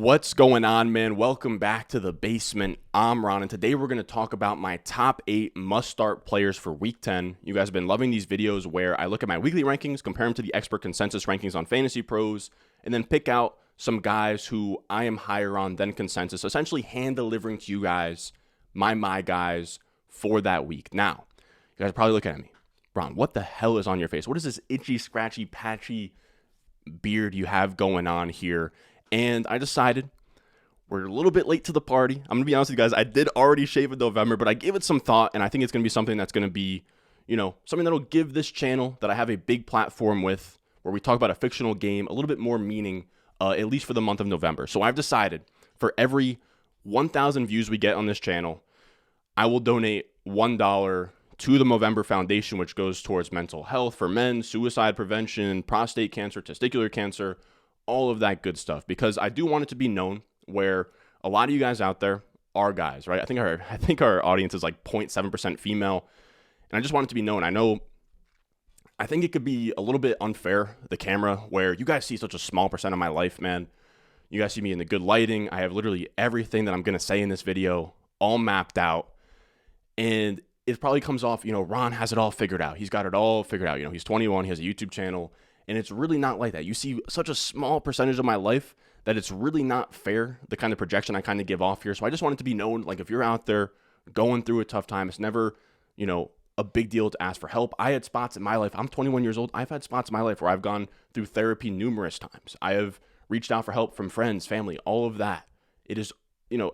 What's going on, man? Welcome back to the basement. I'm Ron, and today we're going to talk about my top 8 must-start players for Week 10. You guys have been loving these videos where I look at my weekly rankings, compare them to the expert consensus rankings on Fantasy Pros, and then pick out some guys who I am higher on than consensus, essentially hand-delivering to you guys my guys for that week. Now, you guys are probably looking at me. Ron, what the hell is on your face? What is this itchy, scratchy, patchy beard you have going on here? And I decided we're a little bit late to the party. I'm going to be honest with you guys. I did already shave in November, but I gave it some thought, and I think it's going to be something that's going to be, something that'll give this channel that I have a big platform with, where we talk about a fictional game, a little bit more meaning, at least for the month of November. So I've decided for every 1,000 views we get on this channel, I will donate $1 to the Movember Foundation, which goes towards mental health for men, suicide prevention, prostate cancer, testicular cancer, all of that good stuff, because I do want it to be known where a lot of you guys out there are guys, right? I think our audience is like 0.7% female, and I just want it to be known. I think it could be a little bit unfair, the camera, where you guys see such a small percent of my life, man. You guys see me in the good lighting. I have literally everything that I'm going to say in this video all mapped out, and it probably comes off, Ron has it all figured out. He's got it all figured out. He's 21, he has a YouTube channel. And it's really not like that. You see such a small percentage of my life that it's really not fair, the kind of projection I kind of give off here. So I just want it to be known, like if you're out there going through a tough time, it's never, a big deal to ask for help. I had spots in my life. I'm 21 years old. I've had spots in my life where I've gone through therapy numerous times. I have reached out for help from friends, family, all of that. It is,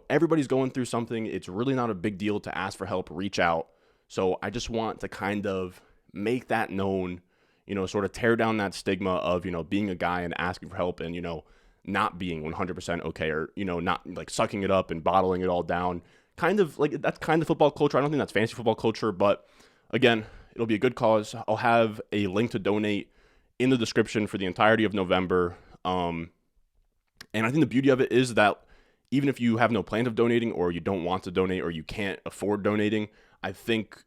everybody's going through something. It's really not a big deal to ask for help, reach out. So I just want to kind of make that known, sort of tear down that stigma of, being a guy and asking for help and, not being 100% okay, or, not like sucking it up and bottling it all down. Kind of like, that's kind of football culture. I don't think that's fantasy football culture, but again, it'll be a good cause. I'll have a link to donate in the description for the entirety of November. And I think the beauty of it is that even if you have no plans of donating, or you don't want to donate, or you can't afford donating, I think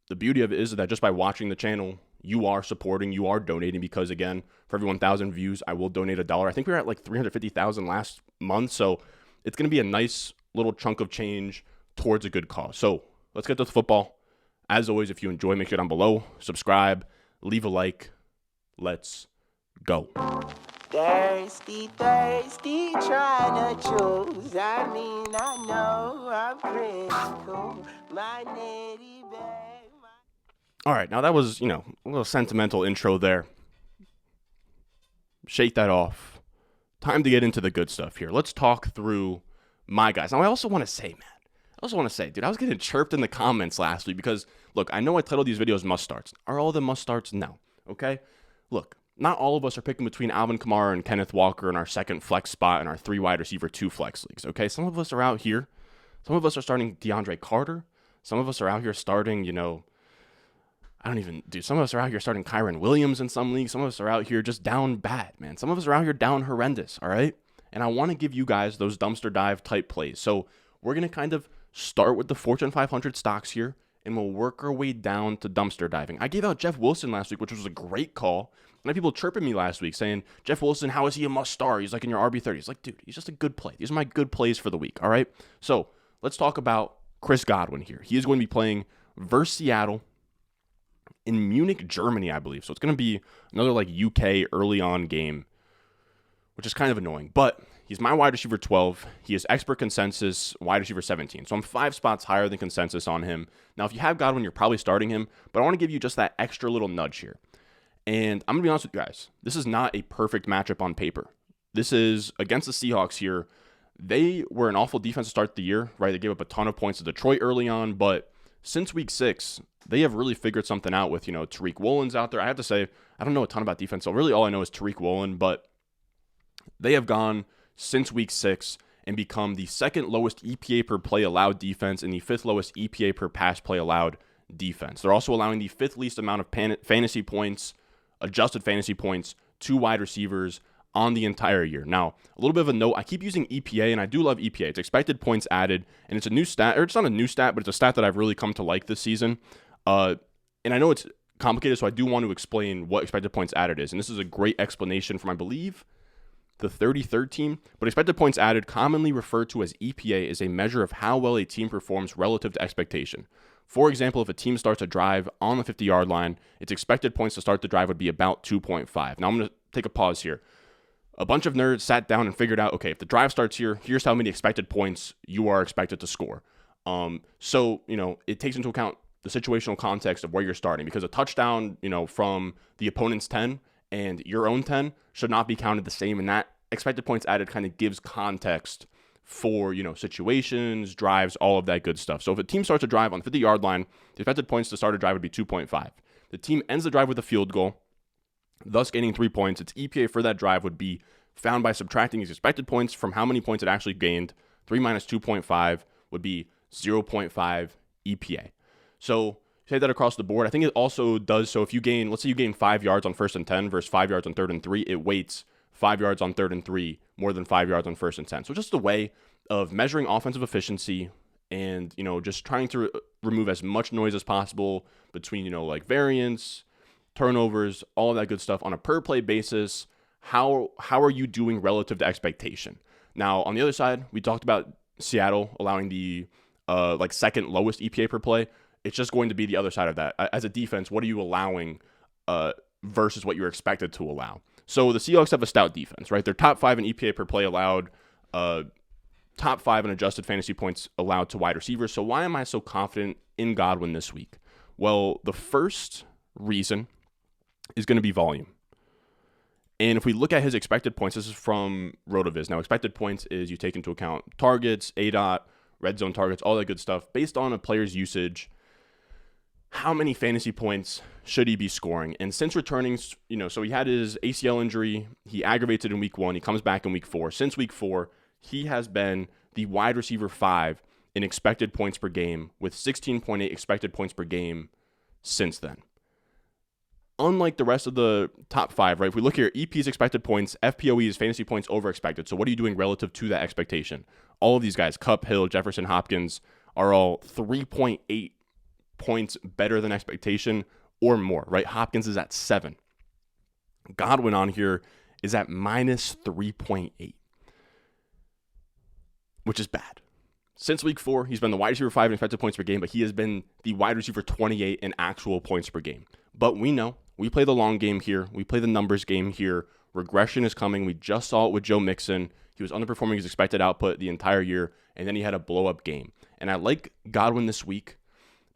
the beauty of it is that just by watching the channel, you are supporting, you are donating, because again, for every 1,000 views, I will donate $1. I think we were at like 350,000 last month. So it's going to be a nice little chunk of change towards a good cause. So let's get to the football. As always, if you enjoy, make sure down below, subscribe, leave a like. Let's go. Thirsty, trying to choose. I know I'm critical. My nitty bag. All right, now that was, a little sentimental intro there. Shake that off. Time to get into the good stuff here. Let's talk through my guys. Now, I also want to say, dude, I was getting chirped in the comments last week because, look, I know I titled these videos must-starts. Are all of them must-starts? No, okay? Look, not all of us are picking between Alvin Kamara and Kenneth Walker in our second flex spot in our 3 wide receiver 2 flex leagues, okay? Some of us are out here. Some of us are starting DeAndre Carter. Some of us are out here starting, some of us are out here starting Kyron Williams in some leagues. Some of us are out here just down bad, man. Some of us are out here down horrendous, all right? And I want to give you guys those dumpster dive type plays. So we're going to kind of start with the Fortune 500 stocks here, and we'll work our way down to dumpster diving. I gave out Jeff Wilson last week, which was a great call. And I had people chirping me last week saying, Jeff Wilson, how is he a must-star? He's like in your RB30. He's like, dude, he's just a good play. These are my good plays for the week, all right? So let's talk about Chris Godwin here. He is going to be playing versus Seattle in Munich, Germany, I believe. So it's going to be another like UK early on game, which is kind of annoying. But he's my wide receiver 12. He is expert consensus wide receiver 17. So I'm 5 spots higher than consensus on him. Now, if you have Godwin, you're probably starting him. But I want to give you just that extra little nudge here. And I'm going to be honest with you guys. This is not a perfect matchup on paper. This is against the Seahawks here. They were an awful defense to start the year, right? They gave up a ton of points to Detroit early on. But since week 6, they have really figured something out with, Tariq Woolen's out there. I have to say, I don't know a ton about defense, so really all I know is Tariq Woolen, but they have gone since week 6 and become the second lowest EPA per play allowed defense and the 5th lowest EPA per pass play allowed defense. They're also allowing the 5th least amount of fantasy points, adjusted fantasy points, to wide receivers on the entire year. Now, a little bit of a note, I keep using EPA, and I do love EPA. It's expected points added, and it's a new stat, or it's not a new stat, but it's a stat that I've really come to like this season. And I know it's complicated, so I do want to explain what expected points added is. And this is a great explanation from, I believe, the 33rd team, but expected points added, commonly referred to as EPA, is a measure of how well a team performs relative to expectation. For example, if a team starts a drive on the 50-yard line, its expected points to start the drive would be about 2.5. Now I'm going to take a pause here. A bunch of nerds sat down and figured out, okay, if the drive starts here, here's how many expected points you are expected to score. So, it takes into account the situational context of where you're starting, because a touchdown, from the opponent's 10 and your own 10 should not be counted the same. And that expected points added kind of gives context for, situations, drives, all of that good stuff. So if a team starts a drive on the 50-yard line, the expected points to start a drive would be 2.5. The team ends the drive with a field goal, thus gaining 3 points. Its EPA for that drive would be found by subtracting its expected points from how many points it actually gained. 3 minus 2.5 would be 0.5 EPA. So say that across the board. I think it also does so if you gain, let's say you gain 5 yards on 1st and 10 versus 5 yards on 3rd and 3, it weights 5 yards on 3rd and 3 more than 5 yards on 1st and 10. So just a way of measuring offensive efficiency and, just trying to remove as much noise as possible between, like variance, turnovers, all of that good stuff on a per play basis. How are you doing relative to expectation? Now, on the other side, we talked about Seattle allowing the second lowest EPA per play. It's just going to be the other side of that. As a defense, what are you allowing versus what you're expected to allow? So the Seahawks have a stout defense, right? They're top 5 in EPA per play allowed, top 5 in adjusted fantasy points allowed to wide receivers. So why am I so confident in Godwin this week? Well, the first reason is going to be volume. And if we look at his expected points, this is from RotoViz. Now, expected points is you take into account targets, ADOT, red zone targets, all that good stuff. Based on a player's usage, how many fantasy points should he be scoring? And since returning, so he had his ACL injury. He aggravates it in week 1. He comes back in week 4. Since week 4, he has been the wide receiver 5 in expected points per game with 16.8 expected points per game since then. Unlike the rest of the top 5, right? If we look here, EP's expected points, FPOE is fantasy points over expected. So what are you doing relative to that expectation? All of these guys, Kupp, Hill, Jefferson, Hopkins, are all 3.8 points better than expectation or more, right? Hopkins is at 7. Godwin on here is at minus 3.8, which is bad. Since week 4, he's been the wide receiver 5 in expected points per game, but he has been the wide receiver 28 in actual points per game. But we know, we play the long game here. We play the numbers game here. Regression is coming. We just saw it with Joe Mixon. He was underperforming his expected output the entire year, and then he had a blow-up game. And I like Godwin this week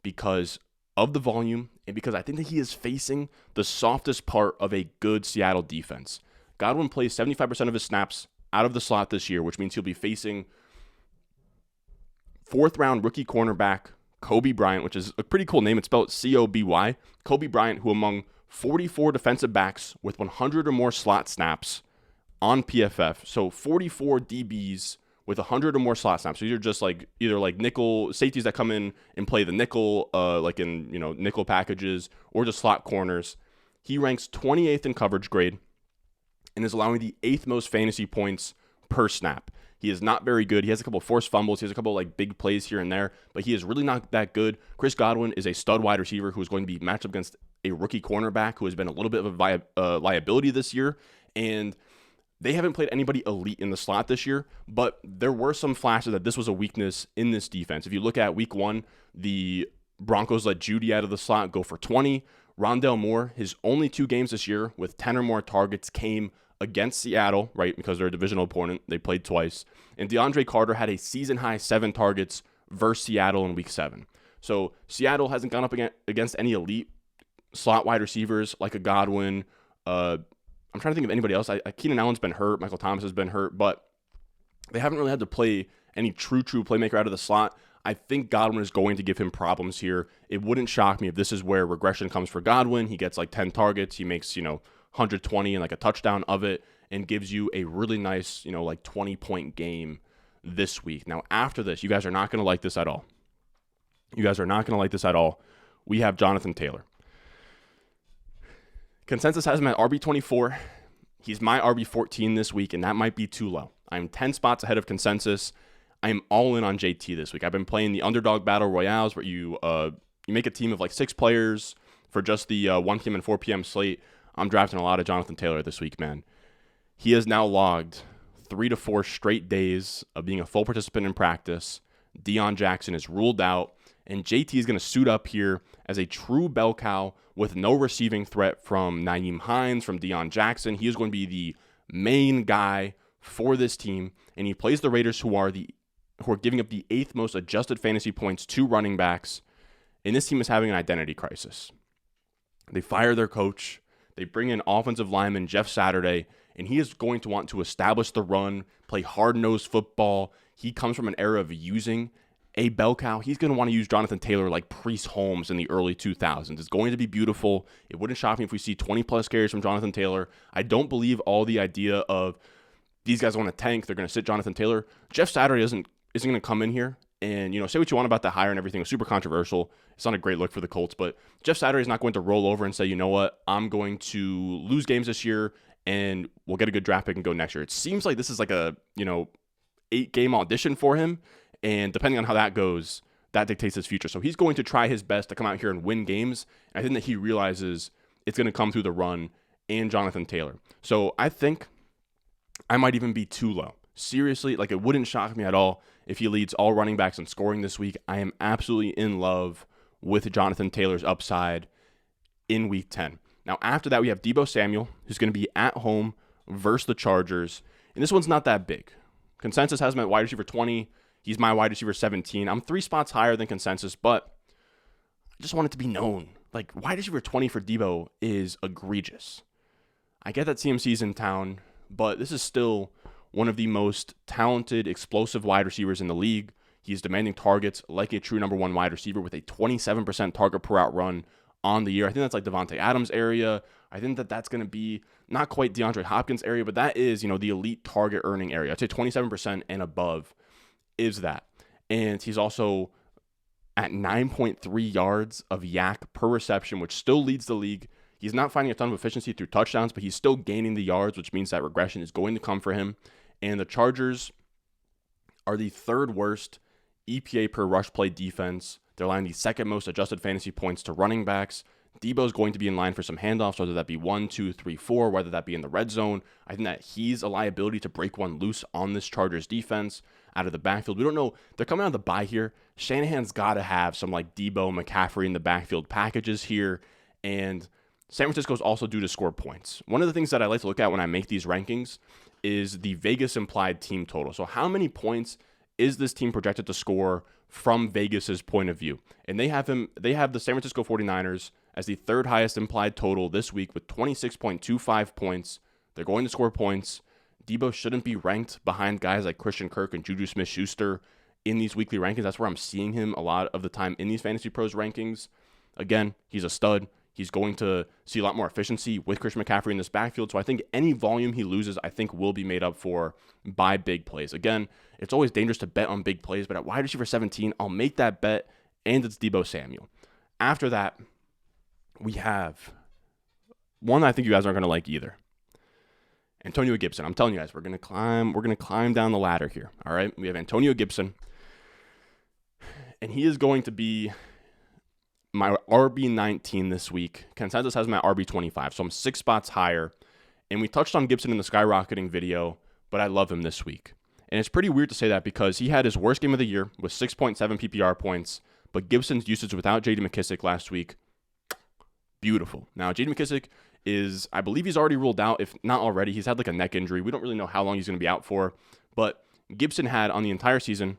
because of the volume and because I think that he is facing the softest part of a good Seattle defense. Godwin plays 75% of his snaps out of the slot this year, which means he'll be facing 4th-round rookie cornerback Kobe Bryant, which is a pretty cool name. It's spelled C-O-B-Y. Kobe Bryant, who among 44 defensive backs with 100 or more slot snaps on PFF, so 44 DBs with 100 or more slot snaps. So these are just either nickel safeties that come in and play the nickel, like in nickel packages, or just slot corners. He ranks 28th in coverage grade and is allowing the 8th most fantasy points per snap. He is not very good. He has a couple of forced fumbles. He has a couple of big plays here and there, but he is really not that good. Chris Godwin is a stud wide receiver who is going to be matched up against a rookie cornerback who has been a little bit of a liability this year, and they haven't played anybody elite in the slot this year, but there were some flashes that this was a weakness in this defense. If you look at week 1, the Broncos let Judy out of the slot go for 20. Rondale Moore, his only 2 games this year with 10 or more targets came against Seattle, right, because they're a divisional opponent. They played twice. And DeAndre Carter had a season-high 7 targets versus Seattle in week 7. So Seattle hasn't gone up against any elite slot wide receivers like a Godwin. I'm trying to think of anybody else. Keenan Allen's been hurt. Michael Thomas has been hurt. But they haven't really had to play any true playmaker out of the slot. I think Godwin is going to give him problems here. It wouldn't shock me if this is where regression comes for Godwin. He gets 10 targets. He makes, 120 and a touchdown of it, and gives you a really nice, 20-point game this week. Now, after this, you guys are not going to like this at all. We have Jonathan Taylor. Consensus has him at RB24. He's my RB14 this week, and that might be too low. I'm 10 spots ahead of consensus. I'm all in on JT this week. I've been playing the underdog battle royales where you make a team of 6 players for just the 1 p.m. and 4 p.m. slate. I'm drafting a lot of Jonathan Taylor this week, man. He has now logged 3 to 4 straight days of being a full participant in practice. Deion Jackson is ruled out, and JT is going to suit up here as a true bell cow with no receiving threat from Nyheim Hines, from Deion Jackson. He is going to be the main guy for this team, and he plays the Raiders, who are giving up the 8th most adjusted fantasy points to running backs, and this team is having an identity crisis. They fire their coach. They bring in offensive lineman Jeff Saturday, and he is going to want to establish the run, play hard-nosed football. He comes from an era of using a bell cow. He's going to want to use Jonathan Taylor like Priest Holmes in the early 2000s. It's going to be beautiful. It wouldn't shock me if we see 20-plus carries from Jonathan Taylor. I don't believe all the idea of these guys want to tank, they're going to sit Jonathan Taylor. Jeff Saturday isn't going to come in here and, say what you want about the hire and everything. It was super controversial. It's not a great look for the Colts, but Jeff Saturday is not going to roll over and say, you know what, I'm going to lose games this year and we'll get a good draft pick and go next year. It seems like this is like a, 8-game audition for him. And depending on how that goes, that dictates his future. So he's going to try his best to come out here and win games. And I think that he realizes it's going to come through the run and Jonathan Taylor. So I think I might even be too low. Seriously, like it wouldn't shock me at all if he leads all running backs in scoring this week. I am absolutely in love with Jonathan Taylor's upside in week 10. Now, after that, we have Deebo Samuel, who's going to be at home versus the Chargers. And this one's not that big. Consensus has him at wide receiver 20. He's my wide receiver 17. I'm 3 spots higher than consensus, but I just want it to be known. Like, wide receiver 20 for Deebo is egregious. I get that CMC's in town, but this is still one of the most talented, explosive wide receivers in the league. He's demanding targets like a true number 1 wide receiver with a 27% target per out run on the year. I think that's like Devontae Adams area. I think that that's going to be not quite DeAndre Hopkins area, but that is, the elite target earning area. I'd say 27% and above is that. And he's also at 9.3 yards of yak per reception, which still leads the league. He's not finding a ton of efficiency through touchdowns, but he's still gaining the yards, which means that regression is going to come for him. And the Chargers are the 3rd worst EPA per rush play defense. They're allowing the 2nd most adjusted fantasy points to running backs. Deebo's going to be in line for some handoffs, whether that be 1, 2, 3, 4, whether that be in the red zone. I think that he's a liability to break one loose on this Chargers defense out of the backfield. We don't know. They're coming out of the bye here. Shanahan's got to have some like Deebo, McCaffrey in the backfield packages here. And San Francisco's also due to score points. One of the things that I like to look at when I make these rankings is the Vegas implied team total. So how many points is this team projected to score from Vegas's point of view? And they have the San Francisco 49ers as the 3rd highest implied total this week with 26.25 points. They're going to score points. Deebo shouldn't be ranked behind guys like Christian Kirk and Juju Smith-Schuster in these weekly rankings. That's where I'm seeing him a lot of the time in these Fantasy Pros rankings. Again, he's a stud. He's going to see a lot more efficiency with Christian McCaffrey in this backfield. So I think any volume he loses, I think will be made up for by big plays. Again, it's always dangerous to bet on big plays, but at wide receiver 17, I'll make that bet, and it's Deebo Samuel. After that, we have one I think you guys aren't going to like either. Antonio Gibson. I'm telling you guys, we're going to climb down the ladder here. All right. We have Antonio Gibson, and he is going to be my RB19 this week. Consensus has my RB25, so I'm 6 spots higher. And we touched on Gibson in the skyrocketing video, but I love him this week. And it's pretty weird to say that because he had his worst game of the year with 6.7 PPR points, but Gibson's usage without J.D. McKissic last week, beautiful. Now, J.D. McKissic is, I believe he's already ruled out, if not already. He's had like a neck injury. We don't really know how long he's going to be out for, but Gibson had on the entire season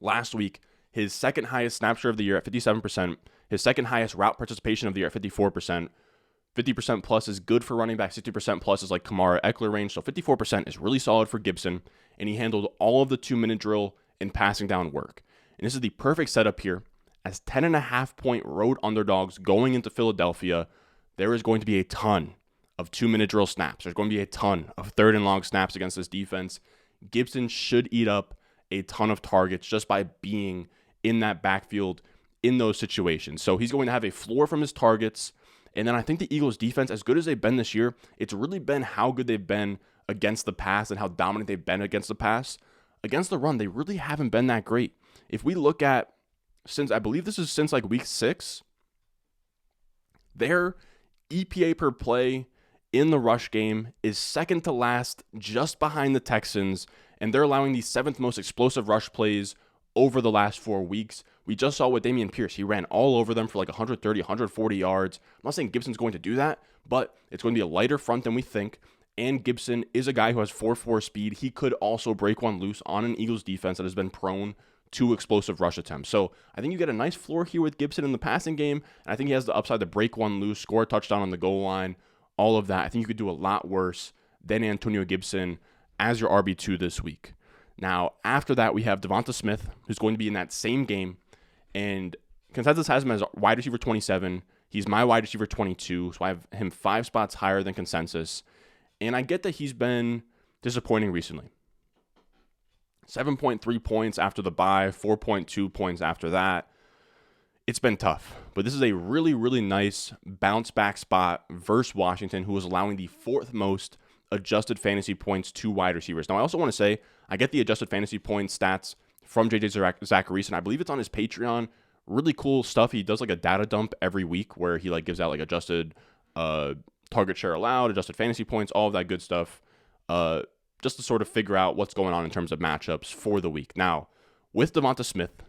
last week his 2nd highest snap share of the year at 57%, his 2nd highest route participation of the year at 54%. 50% plus is good for running back. 60% plus is like Kamara Eckler range. So 54% is really solid for Gibson. And he handled all of the 2-minute drill and passing down work. And this is the perfect setup here. As 10.5-point road underdogs going into Philadelphia, there is going to be a ton of 2-minute drill snaps. There's going to be a ton of 3rd and long snaps against this defense. Gibson should eat up a ton of targets just by being in that backfield in those situations. So he's going to have a floor from his targets. And then I think the Eagles defense, as good as they've been this year, it's really been how good they've been against the pass and how dominant they've been against the pass. Against the run, they really haven't been that great. If we look at, since I believe this is since like week 6, their EPA per play in the rush game is second to last, just behind the Texans, and they're allowing the 7th most explosive rush plays over the last 4 weeks. We just saw with Dameon Pierce. He ran all over them for like 130, 140 yards. I'm not saying Gibson's going to do that, but it's going to be a lighter front than we think. And Gibson is a guy who has 4.4 speed. He could also break one loose on an Eagles defense that has been prone to explosive rush attempts. So I think you get a nice floor here with Gibson in the passing game. And I think he has the upside to break one loose, score a touchdown on the goal line, all of that. I think you could do a lot worse than Antonio Gibson as your RB2 this week. Now, after that, we have Devonta Smith, who's going to be in that same game. And consensus has him as wide receiver 27. He's my wide receiver 22, so I have him 5 spots higher than consensus. And I get that he's been disappointing recently. 7.3 points after the bye, 4.2 points after that. It's been tough. But this is a really, really nice bounce back spot versus Washington, who was allowing the 4th most adjusted fantasy points to wide receivers. Now, I also want to say, I get the adjusted fantasy points stats from JJ Zachariason. I believe it's on his Patreon. Really cool stuff. He does like a data dump every week where he like gives out like adjusted target share allowed, adjusted fantasy points, all of that good stuff, just to sort of figure out what's going on in terms of matchups for the week. Now, with Devonta Smith,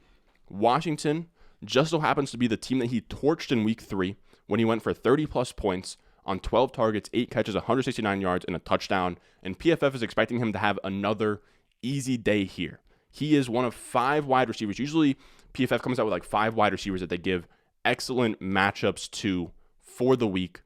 Washington just so happens to be the team that he torched in week 3 when he went for 30-plus points on 12 targets, 8 catches, 169 yards, and a touchdown. And PFF is expecting him to have another easy day here. He is one of 5 wide receivers. Usually, PFF comes out with like 5 wide receivers that they give excellent matchups to for the week.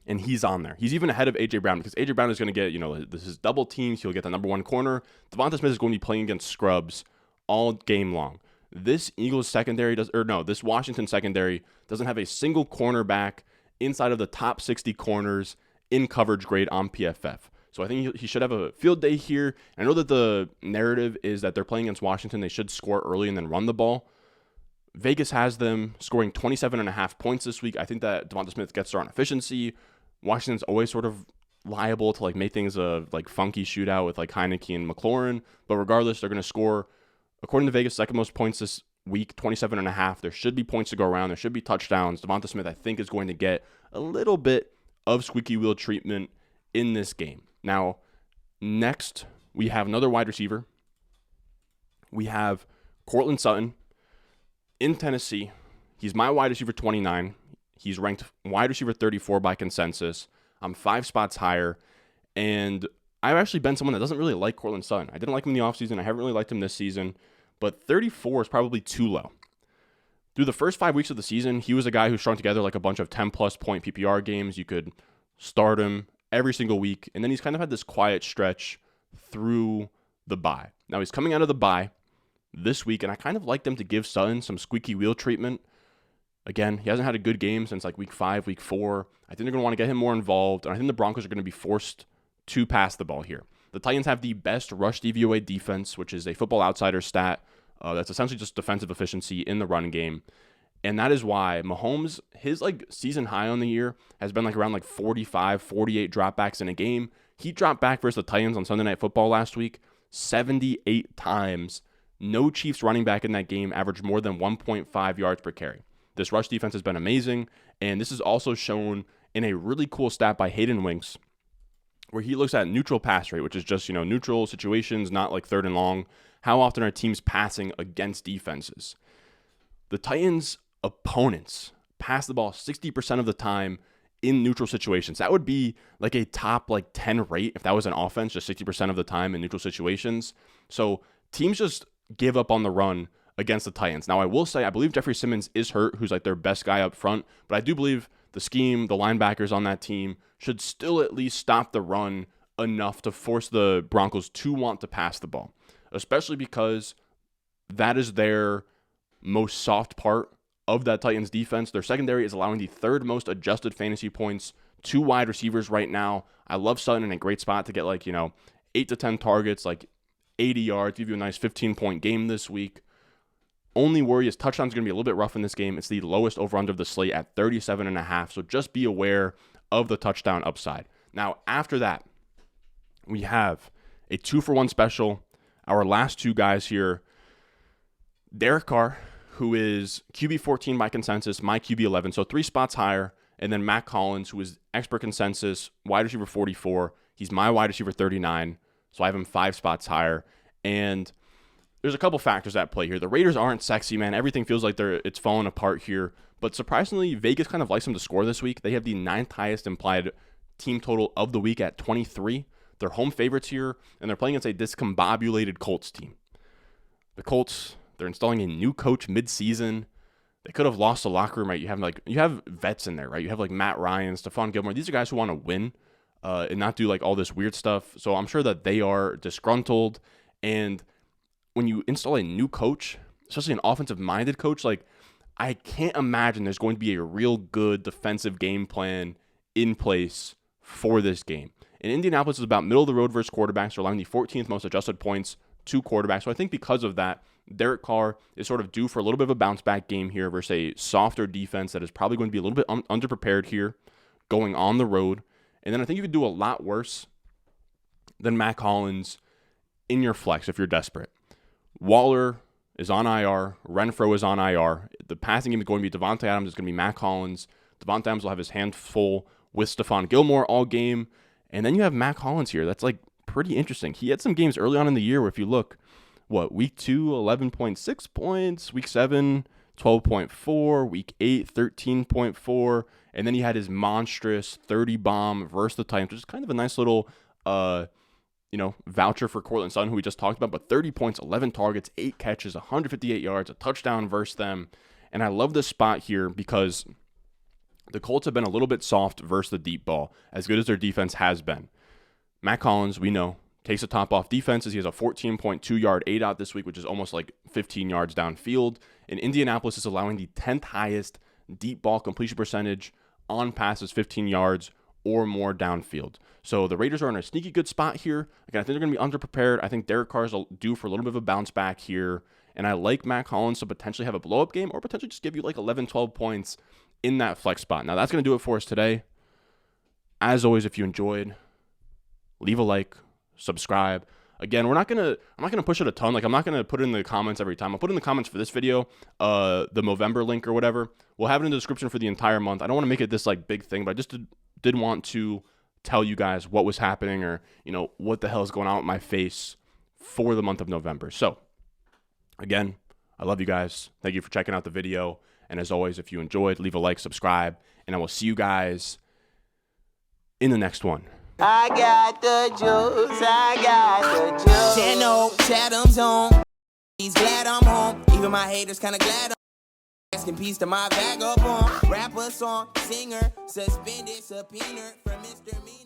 And he's on there. He's even ahead of A.J. Brown because A.J. Brown is going to get, this is double teams. He'll get the number 1 corner. Devonta Smith is going to be playing against scrubs all game long. This Eagles secondary this Washington secondary doesn't have a single cornerback inside of the top 60 corners in coverage grade on PFF. So I think he should have a field day here. I know that the narrative is that they're playing against Washington. They should score early and then run the ball. Vegas has them scoring 27.5 points this week. I think that Devonta Smith gets there on efficiency. Washington's always sort of liable to like make things a like funky shootout with like Heineke and McLaurin. But regardless, they're going to score, according to Vegas, 2nd most points this week, 27.5. There should be points to go around. There should be touchdowns. Devonta Smith, I think, is going to get a little bit of squeaky wheel treatment in this game. Now, next, we have another wide receiver. We have Courtland Sutton in Tennessee. He's my wide receiver 29. He's ranked wide receiver 34 by consensus. I'm 5 spots higher. And I've actually been someone that doesn't really like Courtland Sutton. I didn't like him in the offseason. I haven't really liked him this season. But 34 is probably too low. Through the first 5 weeks of the season, he was a guy who strung together like a bunch of 10-plus point PPR games. You could start him every single week. And then he's kind of had this quiet stretch through the bye. Now he's coming out of the bye this week, and I kind of like them to give Sutton some squeaky wheel treatment. Again, he hasn't had a good game since like week 5, week 4. I think they're going to want to get him more involved, and I think the Broncos are going to be forced to pass the ball here. The Titans have the best rush DVOA defense, which is a Football Outsider stat. That's essentially just defensive efficiency in the run game. And that is why Mahomes, his like season high on the year has been like around like 45, 48 dropbacks in a game. He dropped back versus the Titans on Sunday Night Football last week 78 times. No Chiefs running back in that game averaged more than 1.5 yards per carry. This rush defense has been amazing. And this is also shown in a really cool stat by Hayden Winks, where he looks at neutral pass rate, which is just, neutral situations, not like 3rd and long. How often are teams passing against defenses? The Titans' opponents pass the ball 60% of the time in neutral situations. That would be like a top 10 rate if that was an offense, just 60% of the time in neutral situations. So teams just give up on the run against the Titans. Now, I will say, I believe Jeffrey Simmons is hurt, who's like their best guy up front, but I do believe the scheme, the linebackers on that team should still at least stop the run enough to force the Broncos to want to pass the ball, especially because that is their most soft part of that Titans defense. Their secondary is allowing the 3rd most adjusted fantasy points to wide receivers right now. I love Sutton in a great spot to get 8 to 10 targets, 80 yards, give you a nice 15-point game this week. Only worry is touchdown's going to be a little bit rough in this game. It's the lowest over-under of the slate at 37.5, so just be aware of the touchdown upside. Now, after that, we have a 2-for-1 special. Our last 2 guys here, Derek Carr, who is QB 14 by consensus, my QB 11, so 3 spots higher. And then Mack Hollins, who is expert consensus, wide receiver 44. He's my wide receiver 39, so I have him 5 spots higher. And there's a couple factors at play here. The Raiders aren't sexy, man. Everything feels like it's falling apart here. But surprisingly, Vegas kind of likes them to score this week. They have the 9th highest implied team total of the week at 23. They're home favorites here, and they're playing against a discombobulated Colts team. The Colts, they're installing a new coach mid-season. They could have lost the locker room, right? You have vets in there, right? You have like Matt Ryan, Stephon Gilmore. These are guys who want to win and not do like all this weird stuff. So I'm sure that they are disgruntled. And when you install a new coach, especially an offensive-minded coach, like I can't imagine there's going to be a real good defensive game plan in place for this game. And Indianapolis is about middle of the road versus quarterbacks. They're allowing the 14th most adjusted points to quarterbacks. So I think because of that, Derek Carr is sort of due for a little bit of a bounce back game here versus a softer defense that is probably going to be a little bit underprepared here going on the road. And then I think you could do a lot worse than Mack Hollins in your flex if you're desperate. Waller is on IR. Renfro is on IR. The passing game is going to be Devonta Adams. It's going to be Mack Hollins. Devonta Adams will have his hand full with Stephon Gilmore all game. And then you have Mack Hollins here. That's like pretty interesting. He had some games early on in the year where if you look, week 2, 11.6 points, week 7, 12.4, week 8, 13.4, and then he had his monstrous 30 bomb versus the Titans, which is kind of a nice little, voucher for Courtland Sutton, who we just talked about, but 30 points, 11 targets, 8 catches, 158 yards, a touchdown versus them. And I love this spot here because the Colts have been a little bit soft versus the deep ball, as good as their defense has been. Mack Hollins, we know, takes the top off defenses. He has a 14.2 yard 8-out this week, which is almost like 15 yards downfield. And Indianapolis is allowing the 10th highest deep ball completion percentage on passes 15 yards or more downfield. So the Raiders are in a sneaky good spot here. Again, I think they're going to be underprepared. I think Derek Carr is due for a little bit of a bounce back here. And I like Mack Hollins to potentially have a blow-up game or potentially just give you like 11, 12 points in that flex spot. Now, that's going to do it for us today. As always, if you enjoyed, leave a like, subscribe. Again, I'm not gonna push it a ton. Like I'm not gonna put it in the comments every time. I'll put it in the comments for this video, the Movember link or whatever. We'll have it in the description for the entire month. I don't want to make it this like big thing, but I just did want to tell you guys what was happening or what the hell is going on with my face for the month of November. So again, I love you guys. Thank you for checking out the video. And as always, if you enjoyed, leave a like, subscribe, and I will see you guys in the next one. I got the juice, I got the juice. Channel, Chatham's on. He's glad I'm home. Even my haters kinda glad I'm asking peace to my vagabond. Rapper, song, singer, suspended, subpoena from Mr. Me.